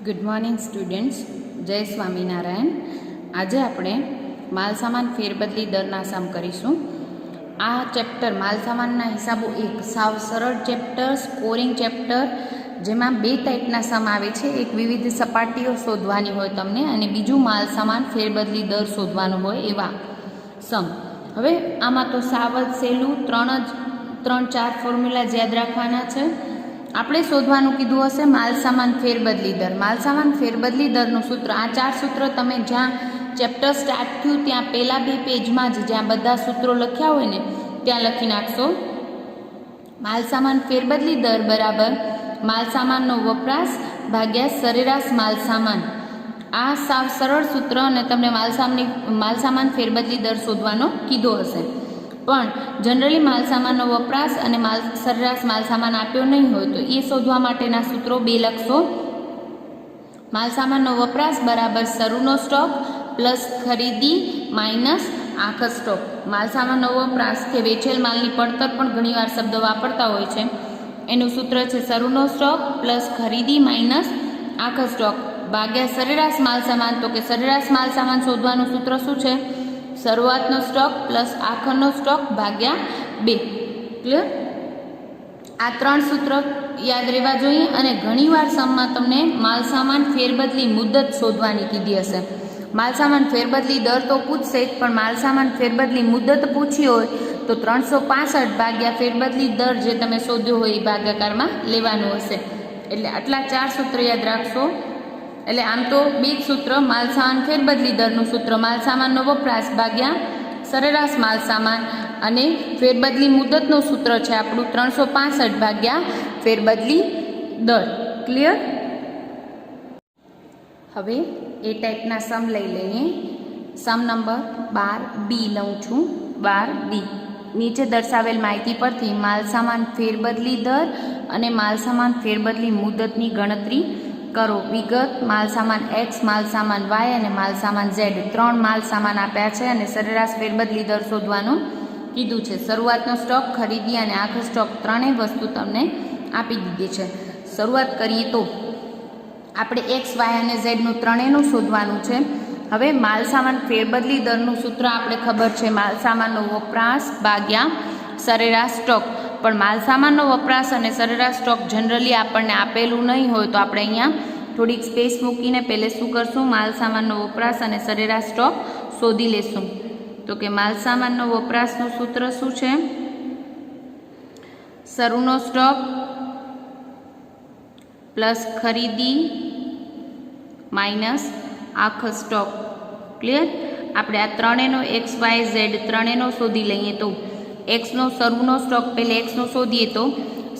Good morning students, जय स्वामीनारायण। आज आपणे मालसामान फेरबदली दरना सम करीशुं। आ चेप्टर मालसामानना हिसाबो एक साव सरळ चेप्टर, स्कोरिंग चेप्टर, जेमां बे टाइपना सम आवे छे। एक विविध सपाटीओ शोधवानी होय तमने, अने बीजुं मालसामान फेरबदली दर शोधवानो होय एवा सम। हवे आमां तो साव ज सहेલું ત્રણ ચાર ફોર્મ્યુલા याद राखवाना छे। આપણે શોધવાનું કીધું હશે માલસામાન ફેરબદલી દર। માલસામાન ફેરબદલી દરનું સૂત્ર, આ ચાર સૂત્ર તમે જ્યાં ચેપ્ટર સ્ટાર્ટ થયું ત્યાં પહેલા બે પેજમાં જ જ્યાં બધા સૂત્રો લખ્યા હોય ને ત્યાં લખી નાખશો। માલસામાન ફેરબદલી દર બરાબર માલસામાનનો વપરાશ ભાગ્યા સરેરાશ માલસામાન। આ સાવ સરળ સૂત્ર અને તમને માલસામાન ફેરબદલી દર શોધવાનો કીધો હશે। પણ જનરલી માલસામાનનો વપરાશ અને સરેરાશ માલસામાન આપ્યો નહીં હોય તો એ શોધવા માટેના સૂત્રો બે લખશો। માલસામાનનો વપરાશ બરાબર શરૂનો સ્ટોક પ્લસ ખરીદી માઇનસ આખો સ્ટોક। માલસામાનનો વપરાશ કે વેચેલ માલની પડતર પણ ઘણીવાર શબ્દ વાપરતા હોય છે। એનું સૂત્ર છે શરૂનો સ્ટોક પ્લસ ખરીદી માઇનસ આખો સ્ટોક ભાગ્યા સરેરાશ માલસામાન। તો કે સરેરાશ માલસામાન શોધવાનું સૂત્ર શું છે? શરૂઆતનો સ્ટોક પ્લસ આખરનો સ્ટોક ભાગ્યા 2। ક્લિયર? આ ત્રણ સૂત્ર યાદ રહેવા જોઈએ। અને ઘણીવાર સમમાં તમને માલસામાન ફેરબદલી મુદત શોધવાની કીધી હશે। માલસામાન ફેરબદલી દર તો પૂછશે જ, પણ માલસામાન ફેરબદલી મુદત પૂછી હોય તો 365 ભાગ્યા ફેરબદલી દર જે તમે શોધ્યો હોય એ ભાગાકારમાં લેવાનું હશે। એટલે આટલા ચાર સૂત્ર યાદ રાખશો। એટલે આમ તો બે જ સૂત્ર, માલસામાન ફેરબદલી દરનું સૂત્ર માલસામાનનો વપરાશ ભાગ્યા સરેરાશ માલસામાન, અને ફેરબદલી મુદતનું સૂત્ર છે આપણું 365 ભાગ્યા ફેરબદલી દર। ક્લિયર? હવે એ ટાઈપના સમ લઈ લઈએ। સમ નંબર 12 બી લઉં છું। 12 બી નીચે દર્શાવેલ માહિતી પરથી માલસામાન ફેરબદલી દર અને માલસામાન ફેરબદલી મુદતની ગણતરી કરો। વિગત: માલસામાન એક્સ, માલસામાન વાય અને માલસામાન ઝેડ, ત્રણ માલસામાન આપ્યા છે અને સરેરાશ ફેરબદલી દર શોધવાનું કીધું છે। શરૂઆતનો સ્ટોક, ખરીદી અને આખો સ્ટોક ત્રણેય વસ્તુ તમને આપી દીધી છે। શરૂઆત કરીએ તો આપણે એક્સ, વાય અને ઝેડનું ત્રણેયનું શોધવાનું છે। હવે માલસામાન ફેરબદલી દરનું સૂત્ર આપણે ખબર છે, માલસામાનનો વપરાશ ભાગ્યા સરેરાશ સ્ટોક। પણ માલસામાનનો વપરાશ અને સરેરાશ સ્ટોક જનરલી આપણને આપેલું નહીં હોય તો આપણે અહીંયા થોડીક સ્પેસ મૂકીને પહેલે શું કરશું? માલસામાનનો વપરાશ અને સરેરાશ સ્ટોક શોધી લેશું। તો કે માલસામાનનો વપરાશનું સૂત્ર શું છે? શરૂનો સ્ટોક પ્લસ ખરીદી માઇનસ આખો સ્ટોક। ક્લિયર? આપણે આ ત્રણેયનો એક્સ, વાય, ઝેડ ત્રણેયનો શોધી લઈએ તો એક્સનો શરૂનો સ્ટોક, પહેલે એક્સનો શોધીએ તો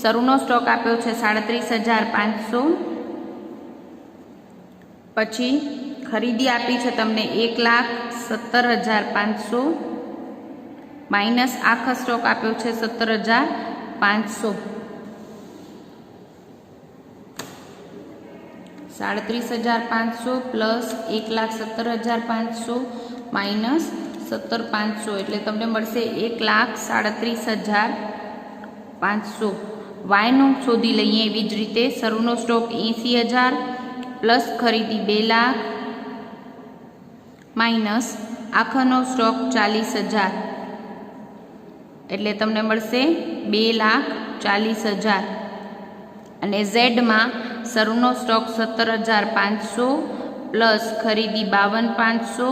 શરૂનો સ્ટોક આપ્યો છે 37,500, પછી ખરીદી આપી છે તમને 1,17,500 માઇનસ આખો સ્ટોક આપ્યો છે 17,500। 37,500 પ્લસ 1,17,500 માઇનસ 17,500 એટલે તમને મળશે 1,37,500। વાયનું શોધી લઈએ એવી જ રીતે। શરૂનો સ્ટોક 80,000 પ્લસ ખરીદી 2,00,000 માઇનસ આખરનો સ્ટોક 40,000 એટલે તમને મળશે 2,40,000। અને ઝેડમાં શરૂનો સ્ટોક 17,500 પ્લસ ખરીદી 52,500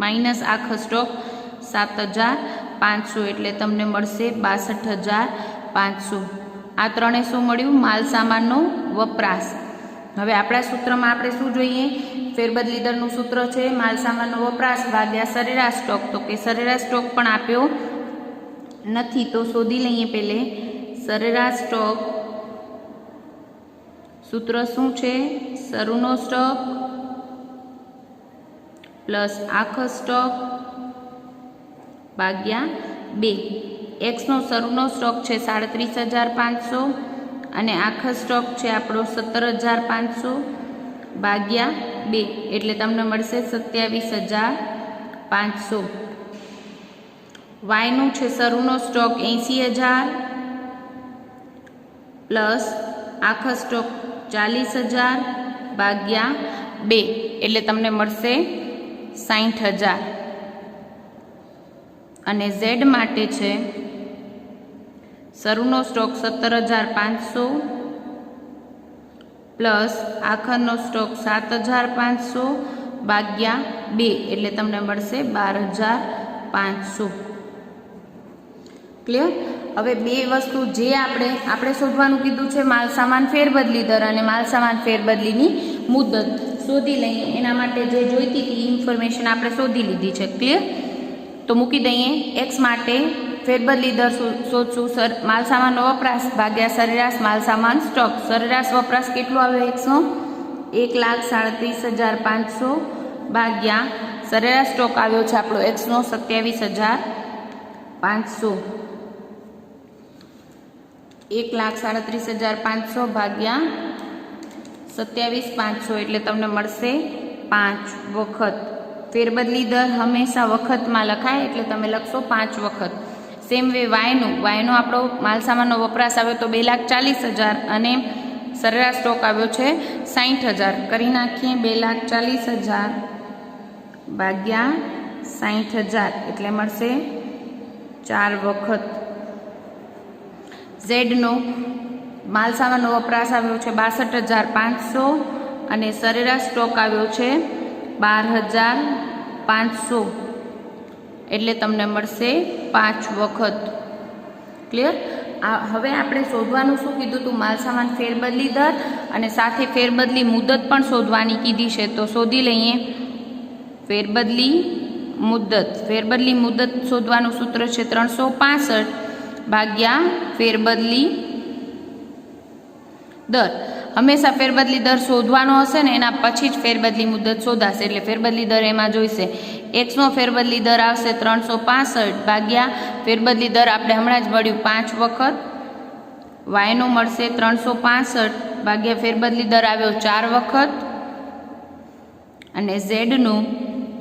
માઇનસ આખો સ્ટોક 7,500 એટલે તમને મળશે 62,500। આ ત્રણે શું મળ્યું? માલસામાનનો વપરાશ। હવે આપણા સૂત્રમાં આપણે શું જોઈએ? ફેરબદલી દરનું સૂત્ર છે માલસામાનનો વપરાશ ભાગ્યા સરેરાશ સ્ટોક। તો કે સરેરાશ સ્ટોક પણ આપ્યો નથી તો શોધી લઈએ પહેલે સરેરાશ સ્ટોક। સૂત્ર શું છે? શરૂનો સ્ટોક પ્લસ આખો સ્ટોક ભાગ્યા 2। એક્સનો શરૂનો સ્ટોક છે 37,500 અને આખો સ્ટોક છે આપણો 17,500 ભાગ્યા 2 એટલે તમને મળશે 27,500। વાયનું છે શરૂનો સ્ટોક 80,000 પ્લસ આખો સ્ટોક 40,000 ભાગ્યા 2 એટલે તમને મળશે 60,000. અને ઝેડ માટે છે શરૂનો સ્ટોક 17,500 પ્લસ આખરનો સ્ટોક 7,500 ભાગ્યા 2 એટલે તમને મળશે 12,500. ક્લિયર? હવે બે વસ્તુ જે આપણે શોધવાનું કીધું છે માલ સામાન ફેરબદલી દર અને માલ સામાન ફેરબદલીની મુદત શોધી લઈએ. એના માટે જે જોઈતી હતી ઇન્ફોર્મેશન આપણે શોધી લીધી છે. ક્લિયર? તો મૂકી દઈએ. એક્સ માટે ફેરબદલી દર શોધશું માલ સામાનનો વપરાશ ભાગ્યા સરેરાશ માલ સામાન સ્ટોક. સરેરાશ વપરાશ કેટલો આવ્યો એક્સનો? 1,37,500 ભાગ્યા સરેરાશ સ્ટોક આવ્યો છે આપણો એક્સનો 27,500. 1,37,500 ભાગ્યા 27,500 એટલે તમને મળશે 5 વખત. ફેરબદલી દર હંમેશા વખતમાં લખાય એટલે તમે લખશો 5 વખત. સેમ વે વાયનો આપણો માલસામાનનો વપરાશ આવ્યો તો 2,40,000 અને સરેરાશ સ્ટોક આવ્યો છે 60,000. કરી નાખીએ 2,40,000 ભાગ્યા 60,000 એટલે મળશે 4 વખત. ઝેડનો માલસામાનનો વપરાશ આવ્યો છે 62,500 અને સરેરાશ સ્ટોક આવ્યો છે 12,500 એટલે તમને મળશે 5 વખત. ક્લિયર? હવે આપણે શોધવાનું શું કીધું હતું? માલસામાન ફેરબદલી દર અને સાથે ફેરબદલી મુદત પણ શોધવાની કીધી છે. તો શોધી લઈએ. ફેરબદલી મુદત શોધવાનું સૂત્ર છે 365 ભાગ્યા ફેરબદલી દર. હંમેશા ફેરબદલી દર શોધવાનો હશે ને એના પછી જ ફેરબદલી મુદત શોધાશે. એટલે ફેરબદલી દર એમાં જોઈશે. એક્સનો ફેરબદલી દર આવશે 365 ભાગ્યા ફેરબદલી દર આપણે હમણાં જ મળ્યું 5 વખત. વાયનો મળશે 365 ભાગ્યા ફેરબદલી દર આવ્યો 4 વખત. અને ઝેડનો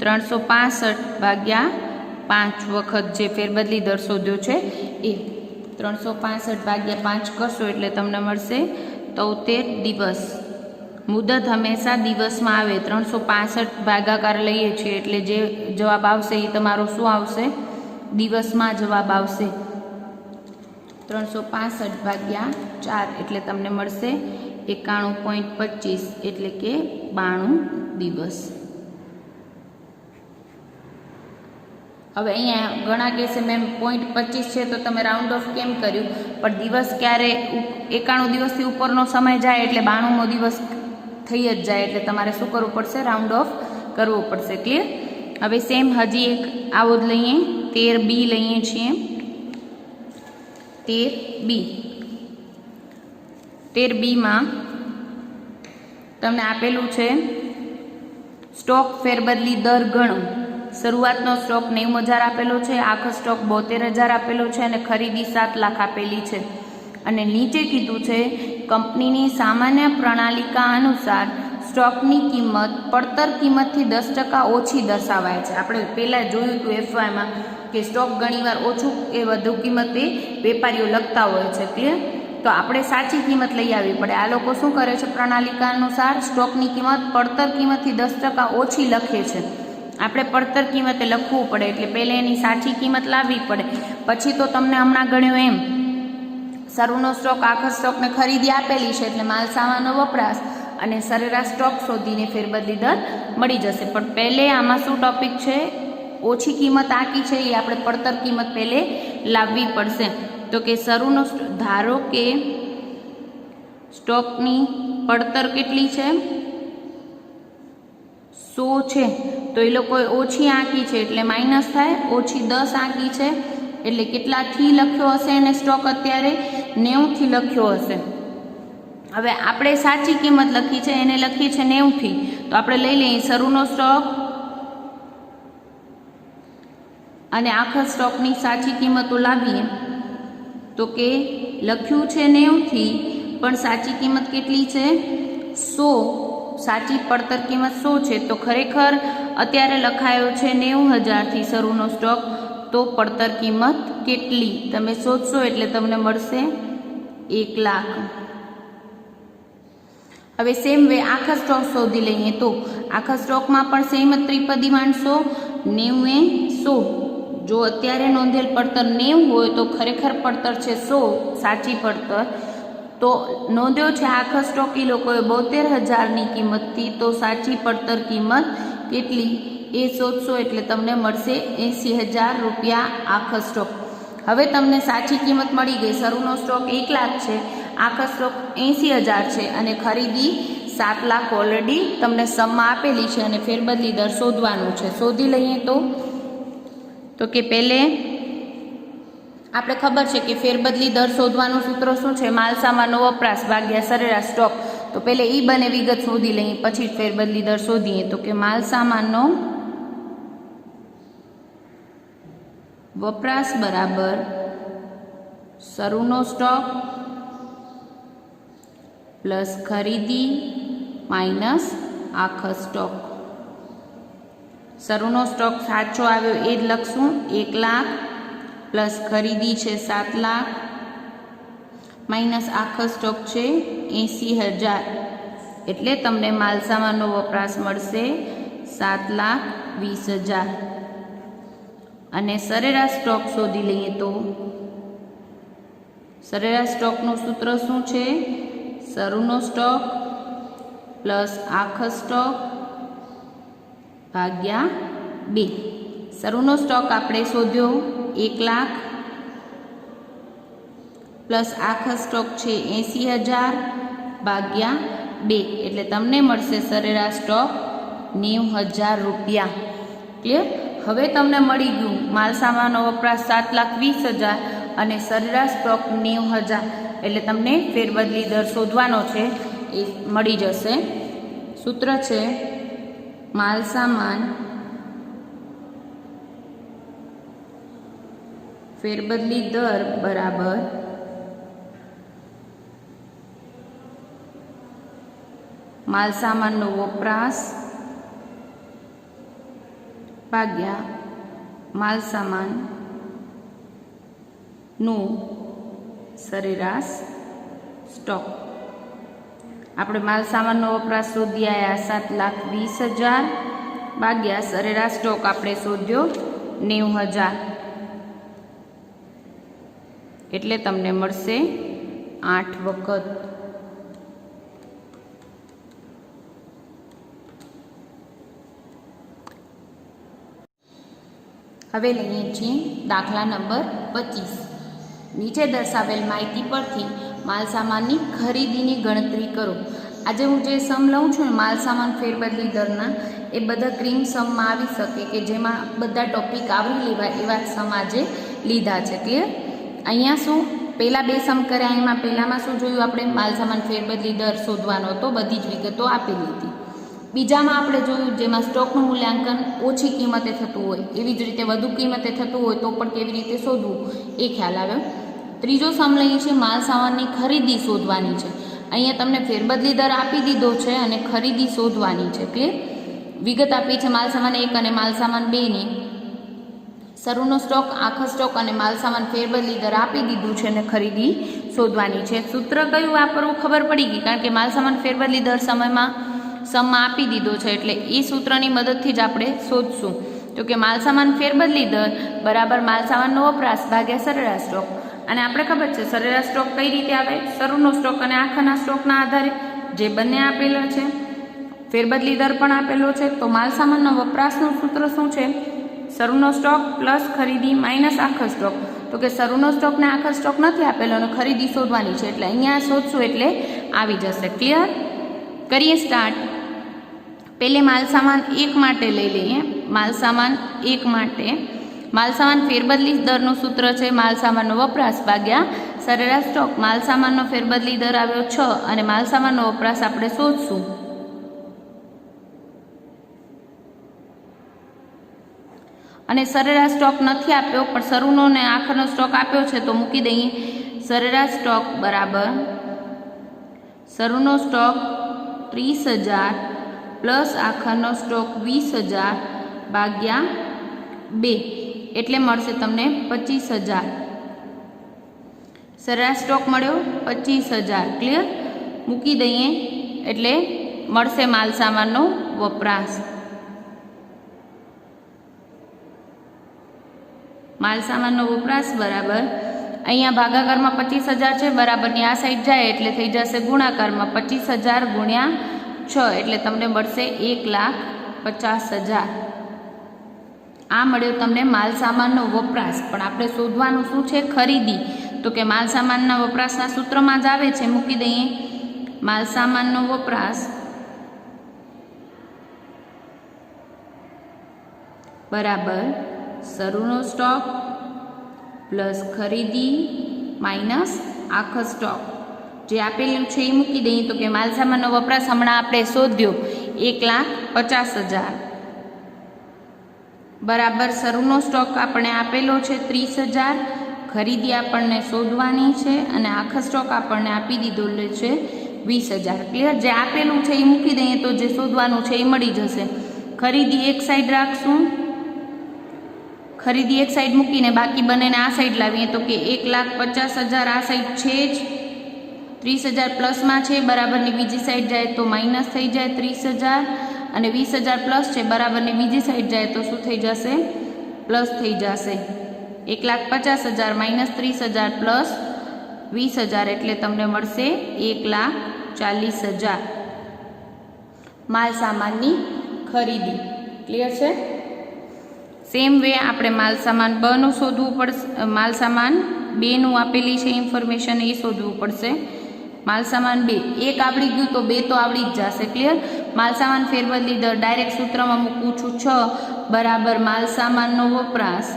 365 ભાગ્યા 5 વખત જે ફેરબદલી દર શોધ્યો છે એ 365 ભાગ્યા 5 કરશો એટલે તમને મળશે 73 દિવસ. મુદત હંમેશા દિવસમાં આવે. 365 ભાગાકાર લઈએ છીએ એટલે જે જવાબ આવશે એ તમારો શું આવશે? દિવસમાં જવાબ આવશે. 365 ભાગ્યા 4 એટલે તમને મળશે 91.25 એટલે કે 92 દિવસ. હવે અહીંયા ઘણા કહેશે મેમ 0.25 છે તો તમે રાઉન્ડ ઓફ કેમ કર્યું? પણ દિવસ ક્યારે 91 દિવસથી ઉપરનો સમય જાય એટલે 92મો દિવસ થઈ જ જાય એટલે તમારે શું કરવું પડશે? રાઉન્ડ ઓફ કરવું પડશે. ક્લિયર? હવે સેમ હજી એક આવો જ લઈએ. 13B લઈએ છીએ. 13Bમાં તમને આપેલું છે સ્ટોક ફેરબદલી દર ગણો. શરૂઆતનો સ્ટોક 90,000 આપેલો છે, આખો સ્ટોક 72,000 આપેલો છે અને ખરીદી 7 લાખ આપેલી છે. અને નીચે કીધું છે કંપનીની સામાન્ય પ્રણાલિકા અનુસાર સ્ટોકની કિંમત પડતર કિંમતથી 10% ઓછી દર્શાવાય છે. આપણે પહેલાં જોયું હતું એફવાયમાં કે સ્ટોક ઘણીવાર ઓછું કે વધુ કિંમતે વેપારીઓ લખતા હોય છે. ક્લિયર? તો આપણે સાચી કિંમત લઈ આવવી પડે. આ લોકો શું કરે છે? પ્રણાલિકા અનુસાર સ્ટોકની કિંમત પડતર કિંમતથી 10% ઓછી લખે છે. આપણે પડતર કિંમતે લખવું પડે એટલે પહેલાં એની સાચી કિંમત લાવવી પડે. પછી તો તમને હમણાં ગણ્યું એમ શરૂનો સ્ટોક આખર સ્ટોકને ખરીદી આપેલી છે એટલે માલ સામાનનો વપરાશ અને સરેરાશ સ્ટોક શોધીને ફેરબદલી દર મળી જશે. પણ પહેલે આમાં શું ટોપિક છે? ઓછી કિંમત આંકી છે એ આપણે પડતર કિંમત પહેલે લાવવી પડશે. તો કે શરૂનો ધારો કે સ્ટોકની પડતર કેટલી છે? 100 છે તો એ લોકોએ ઓછી આંકી છે એટલે માઇનસ થાય. ઓછી 10 આંકી છે એટલે કેટલાથી લખ્યો હશે એને સ્ટોક? અત્યારે 90થી લખ્યો હશે. હવે આપણે સાચી કિંમત લખી છે એને લખી છે 90થી તો આપણે લઈ લઈએ શરૂનો સ્ટોક અને આખા સ્ટોકની સાચી કિંમતો લાવીએ તો કે લખ્યું છે 90થી પણ સાચી કિંમત કેટલી છે? 100. સાચી પડતર કિંમત 100 છે તો ખરેખર અત્યારે લખાયો છે 90,000થી શરૂનો સ્ટોક. તો પડતર કિંમત કેટલી તમે શોધશો એટલે તમને મળશે 1 લાખ. હવે સેમ વે આખા સ્ટોક શોધી લઈએ તો આખા સ્ટોકમાં પણ સેમ જ ત્રિપદી માણસો 90 એ 100. જો અત્યારે નોંધેલ પડતર 90 હોય તો ખરેખર પડતર છે 100 સાચી પડતર. તો નોંધ્યો છે આખા સ્ટોક એ લોકોએ 72,000ની કિંમતથી, તો સાચી પડતર કિંમત કેટલી એ શોધશો એટલે તમને મળશે 80,000 રૂપિયા આખા સ્ટોક. હવે તમને સાચી કિંમત મળી ગઈ. શરૂનો સ્ટોક 1 લાખ છે, આખા સ્ટોક 80,000 છે અને ખરીદી 7 લાખ ઓલરેડી તમને સમમાં આપેલી છે અને ફેરબદલી દર શોધવાનું છે. શોધી લઈએ તો કે પહેલે આપણે ખબર છે કે ફેરબદલી દર શોધવાનું સૂત્ર શું છે? માલસામાનનો વપરાશ ભાગ્યા સરેરાશ સ્ટોક. તો પહેલે એ બંને વિગત શોધી લઈએ પછી ફેરબદલી દર શોધીએ. તો કે માલસામાનનો વપરાશ બરાબર શરૂનો સ્ટોક પ્લસ ખરીદી માઇનસ આખો સ્ટોક. શરૂનો સ્ટોક સાચો આવ્યો એ જ લખશું 1 લાખ પ્લસ ખરીદી છે 7 લાખ માઇનસ આખો સ્ટોક છે 80,000 એટલે તમને માલસામાનનો વપરાશ મળશે 7,20,000. અને સરેરાશ સ્ટોક શોધી લઈએ તો સરેરાશ સ્ટોકનું સૂત્ર શું છે? શરૂનો સ્ટોક પ્લસ આખો સ્ટોક ભાગ્યા 2. શરૂનો સ્ટોક આપણે શોધ્યો 1 લાખ પ્લસ આખો સ્ટોક છે 80,000 ભાગ્યા 2 એટલે તમને મળશે સરેરાશ સ્ટોક 90,000 રૂપિયા. ક્લિયર? હવે તમને મળી ગયું માલસામાનનો વપરાશ 7,20,000 અને સરેરાશ સ્ટોક 90,000 એટલે તમને ફેરબદલી દર શોધવાનો છે એ મળી જશે. સૂત્ર છે માલસામાન ફેરબદલી દર બરાબર માલસામાનનો વપરાશ ભાગ્યા માલસામાનનું સરેરાશ સ્ટોક. આપણે માલસામાનનો વપરાશ શોધી આવ્યા 7,20,000 ભાગ્યા સરેરાશ સ્ટોક આપણે શોધ્યો 90,000 એટલે તમને મળશે 8 વખત. હવે લઈએ છીએ દાખલા નંબર 25. નીચે દર્શાવેલ માહિતી પરથી માલસામાનની ખરીદીની ગણતરી કરો. આજે હું જે સમ લઉં છું ને માલસામાન ફેરબદલી દરના, એ બધા ક્રીમ સમમાં આવી શકે કે જેમાં બધા ટોપિક આવરી લેવાય એવા જ સમ આજે લીધા છે. ક્લિયર? અહીંયા શું પહેલાં 2 સમ કર્યા, એમાં પહેલાંમાં શું જોયું આપણે? માલસામાન ફેરબદલી દર શોધવાનો હતો, બધી જ વિગતો આપેલી હતી. બીજામાં આપણે જોયું જેમાં સ્ટોકનું મૂલ્યાંકન ઓછી કિંમતે થતું હોય, એવી જ રીતે વધુ કિંમતે થતું હોય તો પણ કેવી રીતે શોધવું એ ખ્યાલ આવ્યો. ત્રીજો સમ લઈએ છીએ માલસામાનની ખરીદી શોધવાની છે. અહીંયા તમને ફેરબદલી દર આપી દીધો છે અને ખરીદી શોધવાની છે. ક્લિયર? વિગત આપી છે માલસામાન 1 અને માલસામાન 2ની. શરૂનો સ્ટોક, આખો સ્ટોક અને માલસામાન ફેરબદલી દર આપી દીધું છે અને ખરીદી શોધવાની છે. સૂત્ર કયું વાપરવું ખબર પડી ગઈ, કારણ કે માલસામાન ફેરબદલી દર સમયમાં સમમાં આપી દીધો છે એટલે એ સૂત્રની મદદથી જ આપણે શોધશું. તો કે માલસામાન ફેરબદલી દર બરાબર માલસામાનનો વપરાશ ભાગ્યા સરેરાશ સ્ટોક. અને આપણે ખબર છે સરેરાશ સ્ટોક કઈ રીતે આવે? શરૂનો સ્ટોક અને આખાના સ્ટોકના આધારે, જે બંને આપેલા છે. ફેરબદલી દર પણ આપેલો છે. તો માલસામાનનો વપરાશનું સૂત્ર શું છે? શરૂનો સ્ટોક પ્લસ ખરીદી માઇનસ આખો સ્ટોક. તો કે શરૂનો સ્ટોક ને આખો સ્ટોક નથી આપેલો અને ખરીદી શોધવાની છે એટલે અહીંયા શોધશું એટલે આવી જશે. ક્લિયર? કરીએ સ્ટાર્ટ. પહેલે માલસામાન 1 માટે લઈ લઈએ. માલસામાન 1 માટે માલસામાન ફેરબદલી દરનું સૂત્ર છે માલસામાનનો વપરાશ ભાગ્યા સરેરાશ સ્ટોક. માલસામાનનો ફેરબદલી દર આવ્યો 6 અને માલસામાનનો વપરાશ આપણે શોધશું. અને સરેરાશ સ્ટોક નથી આપ્યો પણ શરૂનો ને આખરનો સ્ટોક આપ્યો છે તો મૂકી દઈએ. સરેરાશ સ્ટોક બરાબર શરૂનો સ્ટોક 30,000 પ્લસ આખરનો સ્ટોક 20,000 ભાગ્યા 2 એટલે મળશે તમને 25,000. સરેરાશ સ્ટોક મળ્યો 25,000. ક્લિયર? મૂકી દઈએ એટલે મળશે માલ સામાનનો વપરાશ. માલ સામાનનો વપરાશ બરાબર અહીંયા ભાગાકારમાં 25,000 છે, બરાબરની આ સાઈડ જાય એટલે થઈ જશે ગુણાકારમાં 25,000 ગુણ્યા 6 એટલે તમને મળશે 1,50,000. આ મળ્યો તમને માલ સામાનનો વપરાશ. પણ આપણે શોધવાનું શું છે? ખરીદી. તો કે માલ સામાનના વપરાશના સૂત્રમાં જ આવે છે, મૂકી દઈએ. માલ સામાનનો વપરાશ બરાબર શરૂનો સ્ટોક પ્લસ ખરીદી માઇનસ આખો સ્ટોક. જે આપેલું છે એ મૂકી દઈએ. તો કે માલ સામાનનો વપરાશ હમણાં આપણે શોધ્યો 1,50,000 બરાબર શરૂનો સ્ટોક આપણે આપેલો છે 30,000, ખરીદી આપણને શોધવાની છે અને આખો સ્ટોક આપણને આપી દીધો છે 20,000. ક્લિયર? જે આપેલું છે એ મૂકી દઈએ તો જે શોધવાનું છે એ મળી જશે. ખરીદી એક સાઈડ રાખશું, ખરીદી એક સાઈડ મૂકીને બાકી બંનેને આ સાઈડ લાવીએ તો કે 1,50,000 આ સાઈડ છે જ, 30,000 પ્લસમાં છે, બરાબરની બીજી સાઈડ જાય તો માઇનસ થઈ જાય 30,000 અને 20,000 પ્લસ છે, બરાબરની બીજી સાઈડ જાય તો શું થઈ જશે? પ્લસ થઈ જશે. 1,50,000 માઇનસ 30,000 પ્લસ 20,000 એટલે તમને મળશે 1,40,000 માલ સામાનની ખરીદી. ક્લિયર છે? સેમ વે આપણે માલ સામાન બ નું શોધવું પડશે. માલ સામાન 2 નું આપેલી છે ઇન્ફોર્મેશન એ શોધવું પડશે. માલ સામાન 2 એક આવડી ગયું તો 2 તો આવડી જ જશે. ક્લિયર? માલ સામાન ફેરબદલી દર ડાયરેક્ટ સૂત્રમાં મૂકું છું 6 બરાબર માલ સામાનનો વપરાશ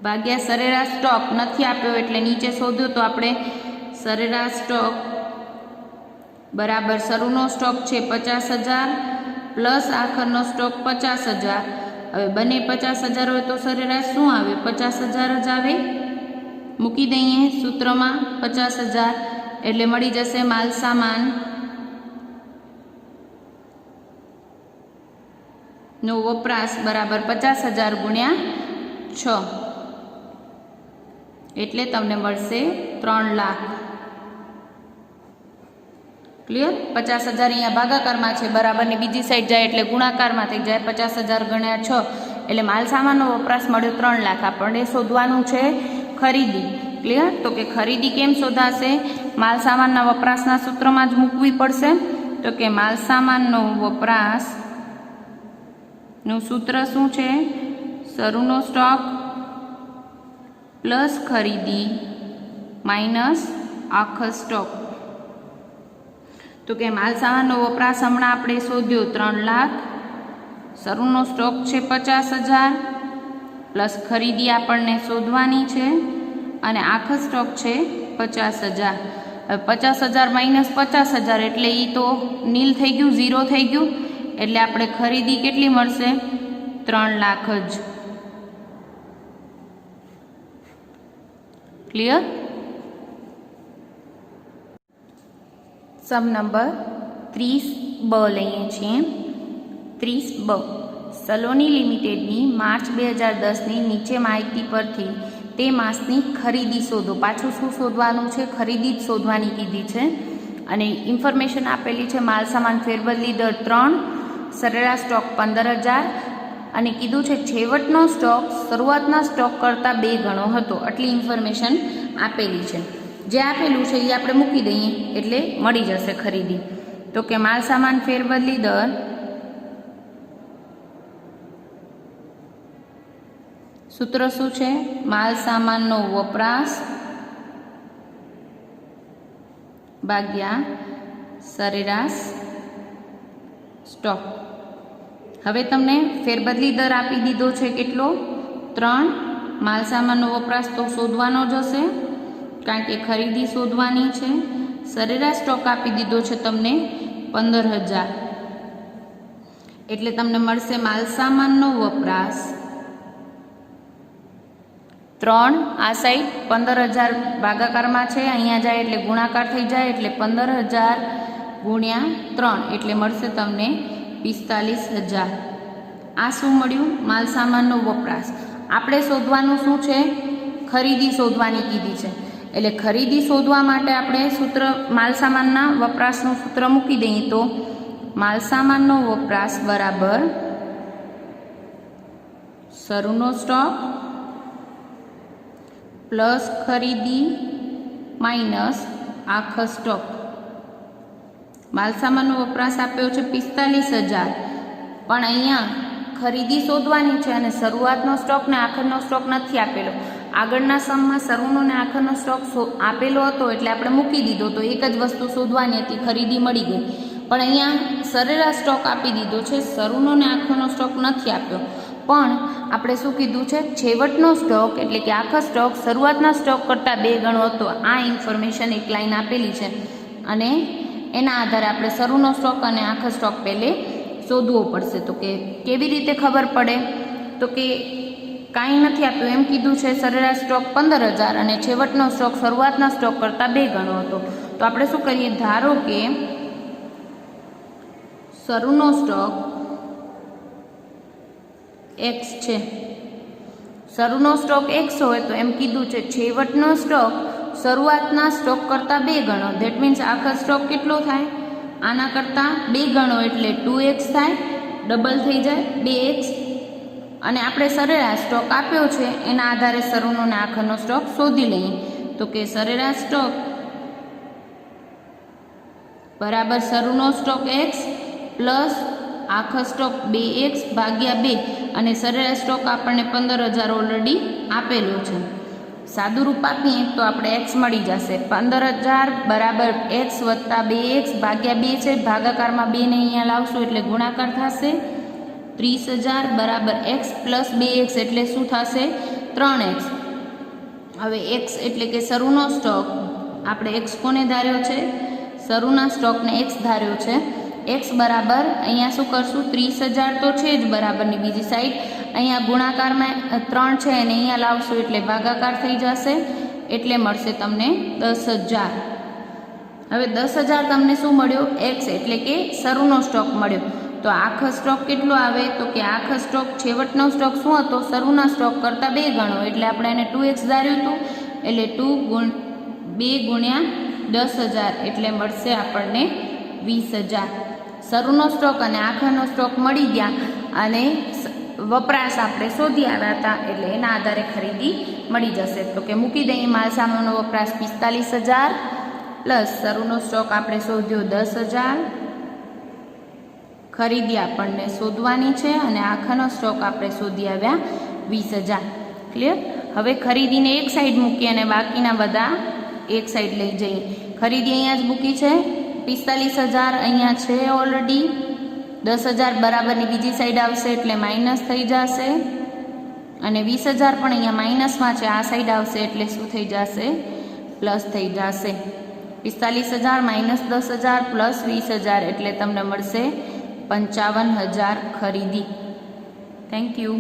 ભાગ્યા સરેરાશ સ્ટોક. નથી આપ્યો એટલે નીચે શોધ્યો તો આપણે સરેરાશ સ્ટોક બરાબર શરૂનો સ્ટોક છે 50,000 પ્લસ આખરનો સ્ટોક 50,000. હવે બંને 50,000 હોય તો સરેરાશ શું આવે? 50,000 જ આવે. મૂકી દઈએ સૂત્રમાં 50,000 એટલે મળી જશે માલ સામાન નો વપરાશ બરાબર 50,000 ગુણ્યા 6 એટલે તમને મળશે 3 લાખ. ક્લિયર? 50,000 અહીંયા ભાગાકારમાં છે, બરાબરની બીજી સાઈડ જાય એટલે ગુણાકારમાં થઈ જાય 50,000 ગુણ્યા 6 એટલે માલ સામાનનો વપરાશ મળ્યો 3 લાખ. આપણને શોધવાનું છે ખરીદી. ક્લિયર? તો કે ખરીદી કેમ શોધાશે? માલ સામાનના વપરાશના સૂત્રમાં જ મૂકવી પડશે. તો કે માલ સામાનનો વપરાશ નું સૂત્ર શું છે? શરૂનો સ્ટોક પ્લસ ખરીદી માઇનસ આખો સ્ટોક. તો કે માલ સામાનનો વપરાશ હમણાં આપણે શોધ્યો 3 લાખ, શરૂનો સ્ટોક છે 50,000 પ્લસ ખરીદી આપણને શોધવાની છે અને આખો સ્ટોક છે 50,000. હવે 50,000 માઇનસ 50,000 એટલે એ તો નીલ થઈ ગયું, 0 થઈ ગયું. એટલે આપણે ખરીદી કેટલી મળશે? 3 લાખ જ. ક્લિયર? સમ નંબર 30 બ લઈએ છીએ. 30 બ સલોની લિમિટેડની માર્ચ 2010ની નીચે માહિતી પરથી તે માસની ખરીદી શોધો. પાછું શું શોધવાનું છે? ખરીદી જ શોધવાની કીધી છે અને ઇન્ફોર્મેશન આપેલી છે માલ સામાન ફેરબદલી દર 3, સરેરાશ સ્ટોક 15,000 અને કીધું છે છેવટનો સ્ટોક શરૂઆતના સ્ટોક કરતાં 2 ગણો હતો. આટલી ઇન્ફોર્મેશન આપેલી છે. જે આપેલું છે એ આપણે મૂકી દઈએ એટલે મળી જશે ખરીદી. તો કે માલ સામાન ફેરબદલી દર સૂત્ર શું છે? માલ સામાનનો વપરાશ ભાગ્યા સરેરાશ સ્ટોક. હવે તમને ફેરબદલી દર આપી દીધો છે કેટલો? 3. માલ સામાનનો વપરાશ તો શોધવાનો જ હશે કારણ કે ખરીદી શોધવાની છે. સરેરાશ સ્ટોક આપી દીધો છે તમને 15,000 એટલે તમને મળશે માલ સામાનનો વપરાશ 3 આ સાઈડ 15,000 ભાગાકારમાં છે, અહીંયા જાય એટલે ગુણાકાર થઈ જાય એટલે 15,000 ગુણ્યા 3 એટલે મળશે તમને 45,000. આ શું મળ્યું? માલ સામાનનો વપરાશ. આપણે શોધવાનું શું છે? ખરીદી શોધવાની કીધી છે એટલે ખરીદી શોધવા માટે આપણે સૂત્ર માલસામાનના વપરાશનું સૂત્ર મૂકી દઈએ તો માલસામાનનો વપરાશ બરાબર શરૂનો સ્ટોક પ્લસ ખરીદી માઇનસ આખો સ્ટોક. માલસામાનનો વપરાશ આપ્યો છે 45,000, પણ અહીંયા ખરીદી શોધવાની છે અને શરૂઆતનો સ્ટોક ને આખરનો સ્ટોક નથી આપેલો. આગળના સમમાં શરૂનો ને આખરનો સ્ટોક આપેલો હતો એટલે આપણે મૂકી દીધો, તો એક જ વસ્તુ શોધવાની હતી, ખરીદી મળી ગઈ. પણ અહીંયા સરેરાશ સ્ટોક આપી દીધો છે, શરૂનો ને આખરનો સ્ટોક નથી આપ્યો. પણ આપણે શું કીધું છે, છેવટનો સ્ટોક એટલે કે આખો સ્ટોક શરૂઆતના સ્ટોક કરતાં 2 ગણો હતો. આ ઇન્ફોર્મેશન એક લાઈન આપેલી છે અને એના આધારે આપણે શરૂનો સ્ટોક અને આખો સ્ટોક પહેલે શોધવો પડશે. તો કે કેવી રીતે ખબર પડે, તો કે કાંઈ નથી આપ્યું, એમ કીધું છે સરેરાશ સ્ટોક 15,000 અને છેવટનો સ્ટોક શરૂઆતના સ્ટોક કરતાં 2 ગણો હતો. તો આપણે શું કરીએ, ધારો કે શરૂનો સ્ટોક x છે, શરૂનો સ્ટોક x હોય તો એમ કીધું છે છેવટનો સ્ટોક શરૂઆતના સ્ટોક કરતાં 2 ગણો. ધેટ મીન્સ આખો સ્ટોક કેટલો થાય, આના કરતાં 2 ગણો એટલે 2x થાય, ડબલ થઈ જાય 2x. અને આપણે સરેરાશ સ્ટોક આપ્યો છે એના આધારે શરૂનો ને આખરનો સ્ટોક શોધી લઈએ. તો કે સરેરાશ સ્ટોક બરાબર શરૂનો સ્ટોક x પ્લસ આખો સ્ટોક 2x ભાગ્યા 2 અને સરેરાશ સ્ટોક આપણને 15,000 ઓલરેડી આપેલો છે. સાદું રૂપ આપીએ તો આપણે x મળી જશે. 15,000 બરાબર x વત્તા 2x ભાગ્યા 2 છે, ભાગાકારમાં 2 ને અહીંયા લાવશું એટલે ગુણાકાર થશે. 30,000 બરાબર x પ્લસ 2x એટલે શું થશે, 3x. હવે x એટલે કે શરૂનો સ્ટોક, આપણે x કોને ધાર્યો છે, શરૂના સ્ટોકને x ધાર્યો છે. x બરાબર અહીંયા શું કરશું, 30,000 તો છે જ બરાબરની બીજી સાઈડ, અહીંયા ગુણાકારમાં 3 છે અને અહીંયા લાવશું એટલે ભાગાકાર થઈ જશે એટલે મળશે તમને 10,000. હવે 10,000 તમને શું મળ્યો, x એટલે કે શરૂનો સ્ટોક મળ્યો. તો આખો સ્ટોક કેટલો આવે, તો કે આખો સ્ટોક છેવટનો સ્ટોક શું હતો, શરૂના સ્ટોક કરતાં 2 ગણો એટલે આપણે એને 2x ધાર્યું હતું એટલે 2 ગુણ્યા 10,000 એટલે મળશે આપણને 20,000. શરૂનો સ્ટોક અને આખરનો સ્ટોક મળી ગયા અને વપરાશ આપણે શોધી આવ્યા હતા એટલે એના આધારે ખરીદી મળી જશે. તો કે મૂકી દઈએ માલસામાનનો વપરાશ 45,000 પ્લસ શરૂનો સ્ટોક આપણે શોધ્યો 10,000, ખરીદી આપણને શોધવાની છે અને આખાનો સ્ટોક આપણે શોધી આવ્યા 20,000. ક્લિયર. હવે ખરીદીને એક સાઈડ મૂકીએ અને બાકીના બધા એક સાઈડ લઈ જઈએ. ખરીદી અહીંયા જ મૂકી છે, 45,000 અહીંયા છે ઓલરેડી, 10,000 બરાબરની બીજી સાઈડ આવશે એટલે માઇનસ થઈ જશે અને 20,000 પણ અહીંયા માઇનસમાં છે, આ સાઈડ આવશે એટલે શું થઈ જશે, પ્લસ થઈ જશે. 45,000 માઇનસ 10,000 પ્લસ 20,000 એટલે તમને મળશે 55,000 ખરીદી. Thank you.